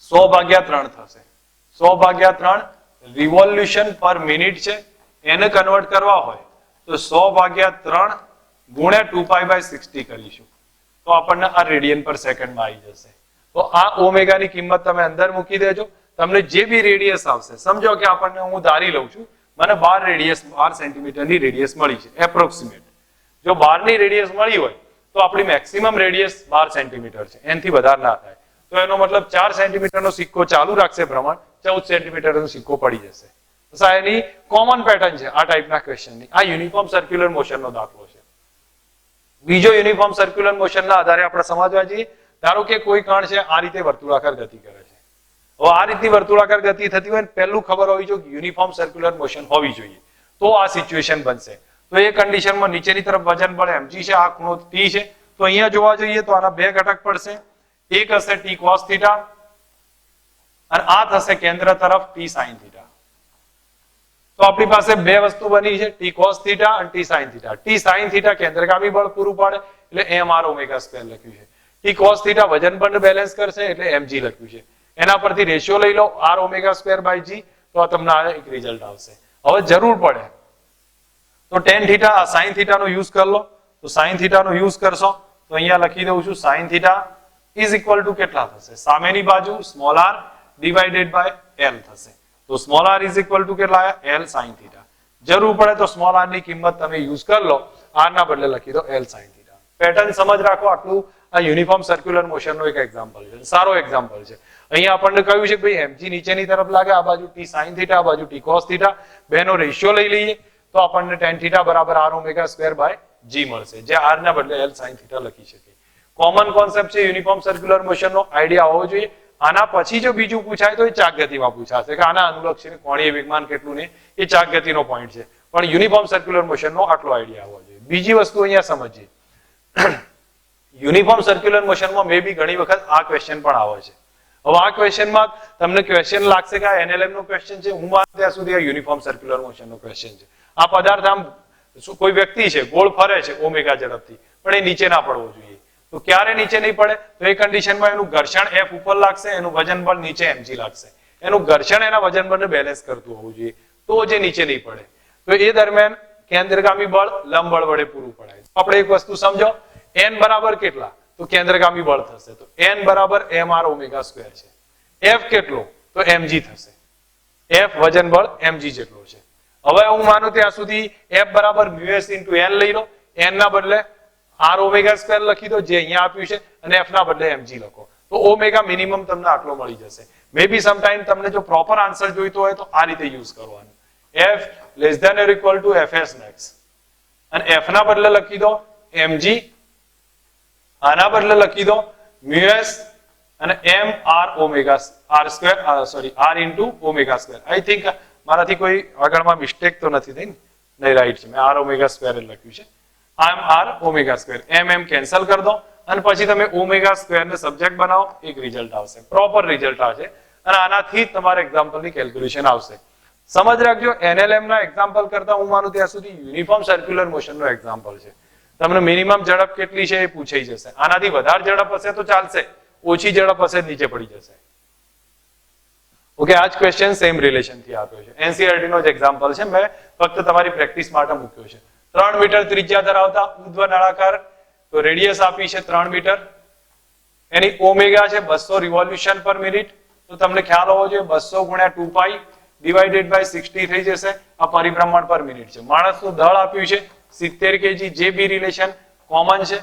100/3 થશે. 100/3 રિવોલ્યુશન પર મિનિટ છે, એને કન્વર્ટ કરવા હોય તો 100/3 ગુણ્યા 2π/60 કરીશું તો આપણને આ રેડિયન પર સેકન્ડમાં આવી જશે. તો આ ઓમેગા ની કિંમત તમે અંદર મૂકી દેજો. તમને જે બી રેડિયસ આવશે સમજો કે આપણને હું ધારી લઉં છું મને 12 સેન્ટીમીટરની રેડિયસ મળી છે એપ્રોક્સિમેટ. જો 12 ની રેડિયસ મળી હોય તો આપણી મેક્સિમમ રેડિયસ 12 સેન્ટીમીટર છે, એનાથી વધારે ના થાય. તો એનો મતલબ 4 સેન્ટીમીટરનો સિક્કો ચાલુ રાખશે ભ્રમણ, 14 સેન્ટીમીટરનો સિક્કો પડી જશે. તો એની કોમન પેટર્ન છે આ ટાઈપના ક્વેશ્ચનની. આ યુનિફોર્મ સર્ક્યુલર મોશનનો દાખલો છે. બીજો યુનિફોર્મ સર્ક્યુલર મોશનના આધારે આપણે સમજવા જઈએ. ધારો કે કોઈ કણ છે આ રીતે વર્તુળાકાર ગતિ કરે છે. હવે આ રીતની વર્તુળાકાર ગતિ થતી હોય પહેલું ખબર હોવી જોઈએ યુનિફોર્મ સર્ક્યુલર મોશન હોવી જોઈએ તો આ સિચ્યુએશન બનશે. તો એ કન્ડિશનમાં નીચેની તરફ વજન બળ mg છે, આ ખૂણો t છે. તો અહીંયા જોવા જઈએ તો આના બે ઘટક પડશે. એક હશે t cos θ અને આ થશે કેન્દ્ર તરફ t sin θ. તો આપણી પાસે બે વસ્તુ બની છે t cos θ અને t sin θ. t sin θ કેન્દ્રગામી બળ પૂરું પાડે એટલે mr ઓમેગા સ્ક્વેર લખ્યું છે. t cos θ વજન બળ બેલેન્સ કરશે એટલે mg લખ્યું છે. એના પરથી રેશિયો લઈ લો r omega square by g તો તમને આ એક રિઝલ્ટ આવશે. હવે જરૂર પડે તો tan θ આ sin θ નો યુઝ કરી લો. તો sin θ નો યુઝ કરશો તો અહીંયા લખી દઉં છું sin θ ઇઝ ઇક્વલ ટુ કેટલા થશે સામેની બાજુ small r divided by l થશે. તો small r is equal to કેટલા આયા l sin θ. જરૂર પડે તો સ્મોલ r ની કિંમત તમે યુઝ કરી લો, r ના બદલે લખી દો l sin θ. પેટર્ન સમજ રાખો. આટલું આ યુનિફોર્મ સર્ક્યુલર મોશનનો એક એક્ઝામ્પલ છે, સારો એક્ઝામ્પલ છે. અહીંયા આપણને કહ્યું છે કે ભાઈ mg નીચેની તરફ લાગે, આ બાજુ t sin θ, આ બાજુ t cos θ, બેનો રેશિયો લઈ લઈએ તો આપણને tan θ બરાબર r omega square by g મળશે, જે r ના બદલે l sin θ લખી શકીએ. કોમન કોન્સેપ્ટ છે યુનિફોર્મ સર્ક્યુલર મોશનનો, આઈડિયા હોવો જોઈએ. આના પછી જો બીજું પૂછાય તો એ ચાક ગતિમાં પૂછાશે કે આના અનુલક્ષીને કોણીય વેગમાન કેટલું ને એ ચાક ગતિનો પોઈન્ટ છે. પણ યુનિફોર્મ સર્ક્યુલર મોશનનો આટલો આઈડિયા હોવો જોઈએ. બીજી વસ્તુ અહીંયા સમજીએ. યુનિફોર્મ સર્ક્યુલર મોશનમાં મે બી ઘણી વખત આ ક્વેશ્ચન પણ આવે છે. હવે આ ક્વેશ્ચનમાં તમને ક્વેશ્ચન લાગશે કે આ NLM નો ક્વેશ્ચન છે. હું માનું ત્યાં સુધી આ યુનિફોર્મ સર્ક્યુલર મોશનનો ક્વેશ્ચન છે. આ પદાર્થ આમ કોઈ વ્યક્તિ છે ગોળ ફરે છે ઓમેગા ઝડપથી, પણ એ નીચે ના પડવો જોઈએ. તો ક્યારે નીચે નહીં પડે તો એ કન્ડિશનમાં એનું ઘર્ષણ F ઉપર લાગશે, એનું વજન બળ નીચે mg લાગશે. એનું ઘર્ષણ એના વજન બળને બેલેન્સ કરતું હોવું જોઈએ તો જે નીચે નહીં પડે. તો એ દરમિયાન કેન્દ્રગામી બળ લંબ બળ વડે પૂરું પડાય. આપણે એક વસ્તુ સમજો, n બરાબર કેટલા તો કેન્દ્રગામી બળ થશે તો n બરાબર mr ઓમેગા સ્ક્વેર છે. F કેટલો તો mg થશે. F વજન બળ mg જેટલો છે. હવે હું માનું ત્યાં સુધી F બરાબર મ્યુએસ ઇન્ટુ n લઈ લો, n ના બદલે r ઓમેગા સ્ક્વેર લખી દો જે અહીંયા આપ્યું છે, અને f ના બદલે mg લખો તો ઓમેગા મિનિમમ તમને આટલો મળી જશે. મે બી સમ ટાઈમ તમને જો પ્રોપર આન્સર જોઈતો હોય તો આ રીતે યુઝ કરવાનું, f less than or equal to fs max, અને f ના બદલે લખી દો mg, આના બદલે લખી દો મ્યુએસ અને m r omega r square sorry r into omega square. I think મારાથી કોઈ આગળમાં મિસ્ટેક તો નથી થઈ ને? નહીં, રાઈટ છે, મેં r ઓમેગા સ્ક્વેર લખ્યું છે. m r omega square, m cancel કરી દો અને પછી તમે ઓમેગા સ્ક્વેર ને સબ્જેક્ટ બનાવો, એક રિઝલ્ટ આવશે, પ્રોપર રિઝલ્ટ આવશે, અને આનાથી તમારા એક્ઝામ્પલની કેલ્ક્યુલેશન આવશે. સમજ રાખજો, NLM ના એક્ઝામ્પલ કરતા હું માનું ત્યાં સુધી યુનિફોર્મ સર્ક્યુલર મોશન નો એક્ઝામ્પલ છે. તમને મિનિમમ ઝડપ કેટલી છે એ પૂછાઈ જશે. આનાથી વધારે ઝડપ હશે તો ચાલશે, ઓછી ઝડપ હશે નીચે પડી જશે. ઓકે, આ જ ક્વેશ્ચન સેમ રિલેશન થી આપ્યો છે, NCERT નો જ એક્ઝામ્પલ છે, મેં ફક્ત તમારી પ્રેક્ટિસ માટે મૂક્યો છે. 3 મીટર ત્રિજ્યા ધરાવતા ઉર્ધ્વ નળાકાર તો રેડિયસ આપી છે 3 મીટર, એની ઓમેગા છે 200 રિવોલ્યુશન પર મિનિટ, તો તમને ખ્યાલ હોવો જોઈએ 200 ગુણ્યા 2 પાઈ ડિવાઇડેડ બાય 60 થઈ જશે. આ પરિભ્રમણ પર મિનિટ છે. માણસનું દળ આપ્યું છે 70 kg, જે બી રિલેશન કોમન છે.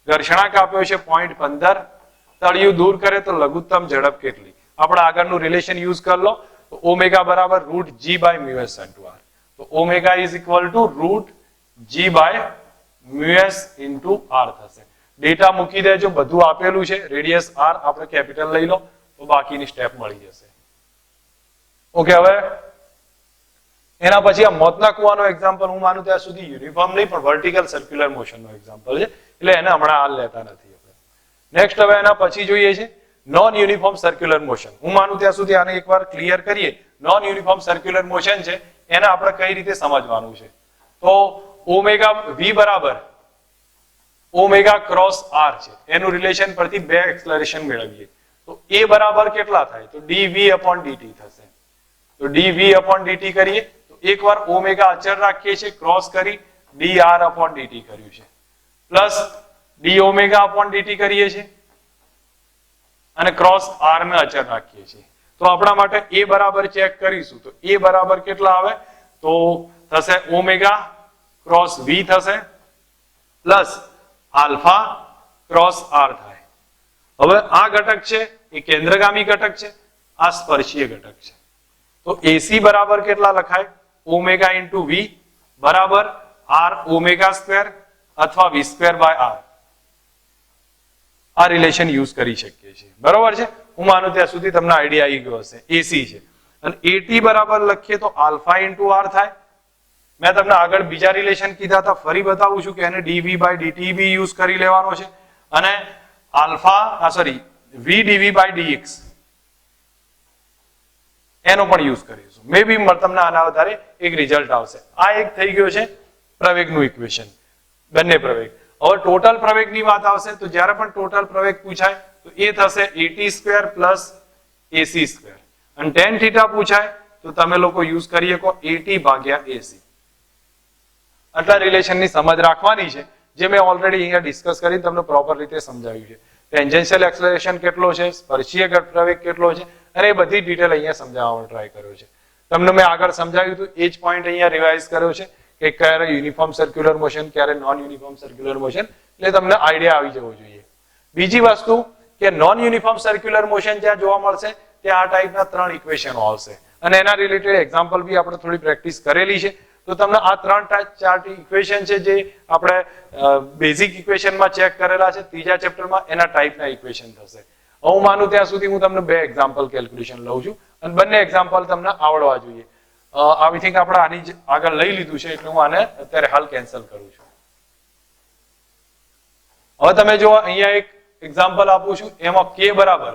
ઘર્ષણાંક આપ્યો છે 0.15, તળિયું દૂર કરે તો લઘુત્તમ ઝડપ કેટલી? આપણે આગળનું રિલેશન યુઝ કરી લો તો ઓમેગા બરાબર √g by mu s into r, તો omega is equal to √g by mu s into r થશે. ડેટા મૂકી દેજો, બધું આપેલું છે, રેડિયસ r આપણે કેપિટલ લઈ લો તો બાકીની સ્ટેપ મળી જશે. ઓકે, હવે એના પછી આ મોતના કુવાનો એક્ઝામ્પલ હું માનું ત્યાં સુધી યુનિફોર્મ નહીં પણ વર્ટિકલ સર્ક્યુલર મોશનનો એક્ઝામ્પલ છે, એટલે એને હમણાં હાલ લેતા નથી આપણે. નેક્સ્ટ હવે એના પછી જોઈએ છે નોન યુનિફોર્મ સર્ક્યુલર મોશન. હું માનું ત્યાં સુધી આને એકવાર ક્લિયર કરીએ. નોન યુનિફોર્મ સર્ક્યુલર મોશન છે એને આપણે કઈ રીતે સમજવાનું છે, તો ઓમેગા v બરાબર ઓમેગા ક્રોસ r છે, એનું રિલેશન પરથી બે એક્સલરેશન મેળવીએ તો a બરાબર કેટલા થાય, તો dv upon dt થશે. તો dv upon dt કરીએ તો એકવાર ઓમેગા અચળ રાખીએ છીએ, ક્રોસ કરી dr upon dt કર્યું છે, plus d omega upon dt કરીએ છીએ અને ક્રોસ r ને અચળ રાખીએ છીએ. તો આપણા માટે a બરાબર ચેક કરીશું તો a બરાબર કેટલા આવે, તો થશે ઓમેગા ક્રોસ v થશે પ્લસ આલ્ફા ક્રોસ r થાય. હવે આ ઘટક છે એ કેન્દ્રગામી ઘટક છે, આ સ્પર્શીય ઘટક છે, તો AC બરાબર કેટલા લખાય, ઓમેગા ઇન્ટુ v બરાબર r ઓમેગા સ્ક્વેર અથવા v સ્ક્વેર બાય r. આ રિલેશન યુઝ કરી શકીએ છીએ, બરોબર છે. હું માનું ત્યાં સુધી તમને આઈડિયા આવી ગયો હશે. AC છે અને AT બરાબર લખીએ તો આલ્ફા ઇન્ટુ r થાય. મેં તમને આગળ બીજા રિલેશન કીધા હતા, ફરી બતાવું છું કે એને dv બાય dt બી યુઝ કરી લેવાનો છે, અને alpha v dv by dx એનો પણ યુઝ કરીશું. મે બી તમને આના આધારે એક રિઝલ્ટ આવશે. આ એક થઈ ગયો છે પ્રવેગનું ઇક્વેશન, બંને પ્રવેગ. હવે ટોટલ પ્રવેગની વાત આવશે તો જ્યારે પણ ટોટલ પ્રવેગ પૂછાય તો એ થશે AT square plus AC square, અને tan થીટા પૂછાય તો તમે લોકો યુઝ કરી શકો AT ભાગ્યા AC. આટલા રિલેશનની સમજ રાખવાની છે, જે મેં ઓલરેડી અહીંયા ડિસ્કસ કરીને તમને પ્રોપર રીતે સમજાવ્યું છે. ટેન્જન્શિયલ એક્સલરેશન કેટલો છે, સ્પર્શીય પ્રવેગ કેટલો છે, અને એ બધી ડિટેલ અહીંયા સમજાવવાનો ટ્રાય કર્યો છે. તમને મેં આગળ સમજાવ્યું હતું એ જ પોઈન્ટ અહીંયા રિવાઇઝ કર્યો છે કે ક્યારે યુનિફોર્મ સર્ક્યુલર મોશન, ક્યારે નોન યુનિફોર્મ સર્ક્યુલર મોશન, એટલે તમને આઈડિયા આવી જવો જોઈએ. બીજી વસ્તુ કે નોન યુનિફોર્મ સર્ક્યુલર મોશન જ્યાં જોવા મળશે ત્યાં આ ટાઈપના 3 ઇક્વેશનો આવશે, અને એના રિલેટેડ એક્ઝામ્પલ બી આપણે થોડી પ્રેક્ટિસ કરેલી છે. તો તમને આ 3-4 ઇક્વેશન છે જે આપણે બેઝિક ઇક્વેશનમાં ચેક કરેલા છે, ત્રીજા ચેપ્ટરમાં એના ટાઈપના ઇક્વેશન થશે. હું માનું ત્યાં સુધી હું તમને 2 એક્ઝામ્પલ કેલ્ક્યુલેશન લઉં છું, અને બંને એક્ઝામ્પલ તમને આવડવા જોઈએ. આઈ થિંક આપણે આની જ આગળ લઈ લીધું છે એટલે હું આને અત્યારે હાલ કેન્સલ કરું છું. હવે તમે જો અહીંયા એક એક્ઝામ્પલ આપું છું, એમાં k બરાબર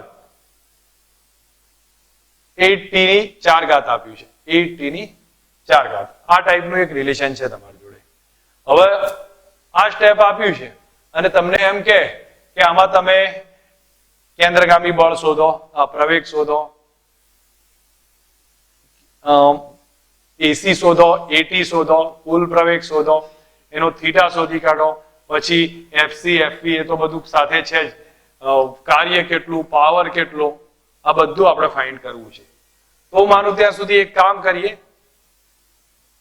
8t ની 4 ઘાત આપ્યું છે, 8t ની 4 ઘાત. આ ટાઈપનું એક રિલેશન છે તમારી જોડે. હવે આ સ્ટેપ આપ્યું છે અને તમને એમ કે આમાં તમે કેન્દ્રગામી બળ શોધો, પ્રવેગ શોધો, AC શોધો, AT શોધો, કુલ પ્રવેગ શોધો, એનો થીટા શોધી કાઢો, પછી FC FV એ તો બધું સાથે છે જ, કાર્ય કેટલું, પાવર કેટલો, આ બધું આપણે ફાઇન્ડ કરવું છે. તો માનું ત્યાં સુધી એક કામ કરીએ,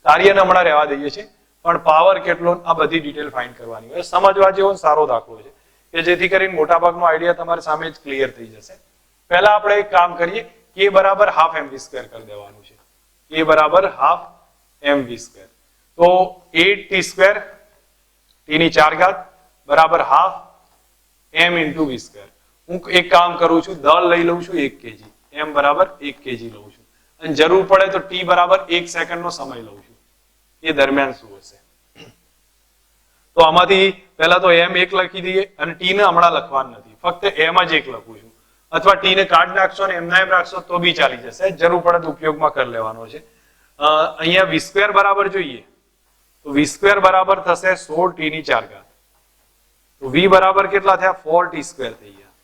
કાર્યને હમણાં રહેવા દઈએ છીએ, પણ પાવર કેટલો આ બધી ડિટેલ ફાઇન્ડ કરવાની હોય. સમજવા જેવો સારો દાખલો છે કે જેથી કરીને મોટાભાગનો આઈડિયા તમારી સામે જ ક્લિયર થઈ જશે. પહેલા આપણે એક કામ કરીએ, k બરાબર હાફ mv સ્ક્વેર કરી દેવાનું છે. k બરાબર હાફ mv સ્ક્વેર, તો 8t સ્ક્વેર t ની 4 ઘાત બરાબર half m into v square. હું એક કામ કરું છું, દળ લઈ લઉં છું 1 kg, m બરાબર 1 kg લઉં છું, અને જરૂર પડે તો t બરાબર 1 સેકન્ડનો સમય લઉં છું. એ દરમિયાન શું હશે? તો આમાંથી પહેલા તો m 1 લખી દઈએ, અને t ને હમણાં લખવાનું નથી, ફક્ત m જ 1 લખું છું. અથવા t ને કાઢ નાખશો ને એમના એમ રાખશો તો બી ચાલી જશે, જરૂર પડે તો ઉપયોગમાં કરી લેવાનો છે. અહીંયા v સ્ક્વેર બરાબર જોઈએ તો v સ્ક્વેર બરાબર થશે 16t ની 4 ઘાત. તો v બરાબર કેટલા થયા? 4t સ્ક્વેર થઈ ગયા.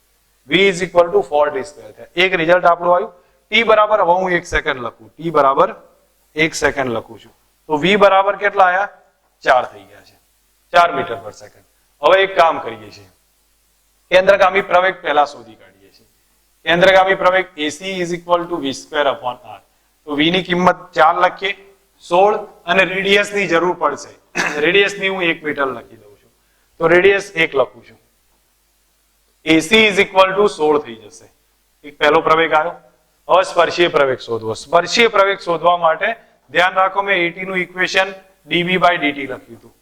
v is equal two 4t square થયા. એક રિઝલ્ટ આપણું આવ્યું. t બરાબર, હવે હું 1 સેકન્ડ લખું, t બરાબર 1 સેકન્ડ લખું છું, તો v બરાબર કેટલા આયા? 4 થઈ ગયા છે, 4 મીટર પર સેકન્ડ. હવે એક કામ કરીએ છીએ, કેન્દ્રગામી પ્રવેગ પહેલા શોધી કાઢીએ છીએ. કેન્દ્રગામી પ્રવેગ AC is equal two v square upon r. તો v ની કિંમત 4 લખીએ, 16, અને રેડિયસ ની જરૂર પડશે. રેડિયસ ની હું 1 મીટર લખી દઉં છું, તો રેડિયસ 1 લખું છું. AC ઇઝ ઇક્વલ ટુ 16 થઈ જશે. એક પહેલો પ્રવેગ આવ્યો. હવે સ્પર્શીય પ્રવેગ શોધવો. સ્પર્શીય પ્રવેગ શોધવા માટે ધ્યાન રાખો, મેં AT નું ઇક્વેશન dv by dt લખ્યું હતું.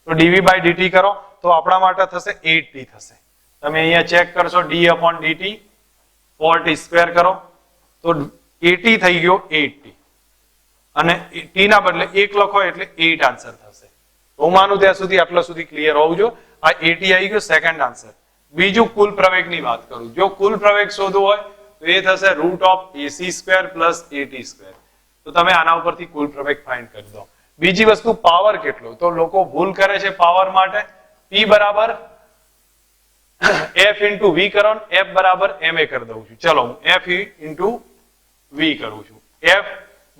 તો dv by dt કરો તો આપણા માટે થશે 8t થશે. તમે અહીંયા ચેક કરશો, d upon dt 4t square કરો તો AT થઈ ગયો 8t, અને t ના બદલે 1 લખો એટલે 8 આન્સર થશે. હું માનું ત્યાં સુધી આટલા સુધી ક્લિયર હોવું જોઈએ. આ AT આવી ગયો સેકન્ડ આન્સર. બીજું કુલ પ્રવેગની વાત કરું, જો કુલ પ્રવેગ શોધવો હોય તો એ થશે root of AC square plus AT square. તો તમે આના ઉપરથી કુલ પ્રવેગ ફાઇન્ડ કરી દો. બીજી વસ્તુ, પાવર કેટલો, તો લોકો ભૂલ કરે છે પાવર માટે. P બરાબર F ઇન્ટુ V કરો, F બરાબર MA કરી દઉં છું. ચલો હું F ઇન્ટુ V કરું છું, F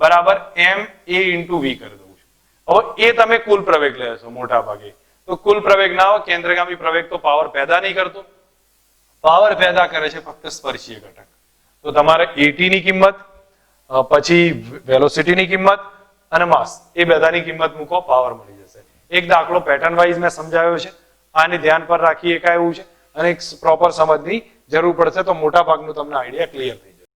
બરાબર MA ઇન્ટુ V કરી દઉં છું. હવે એ તમે કુલ પ્રવેગ લેશો મોટા ભાગે, તો કુલ પ્રવેગ ના હોય. કેન્દ્રગામી પ્રવેગ તો પાવર પેદા નહીં કરતો, પાવર પેદા કરે છે ફક્ત સ્પર્શીય ઘટક. તો તમારે AT ની કિંમત, પછી વેલોસિટી ની કિંમત અને માસ, એ બધાની કિંમત મૂકો, પાવર મળી જશે. એક દાખલો પેટર્ન વાઇઝ મેં સમજાવ્યો છે, આને ધ્યાન પર રાખી એકાય એવું છે, અને એક પ્રોપર સમજની જરૂર પડશે તો મોટા ભાગનું તમને આઈડિયા ક્લિયર થઈ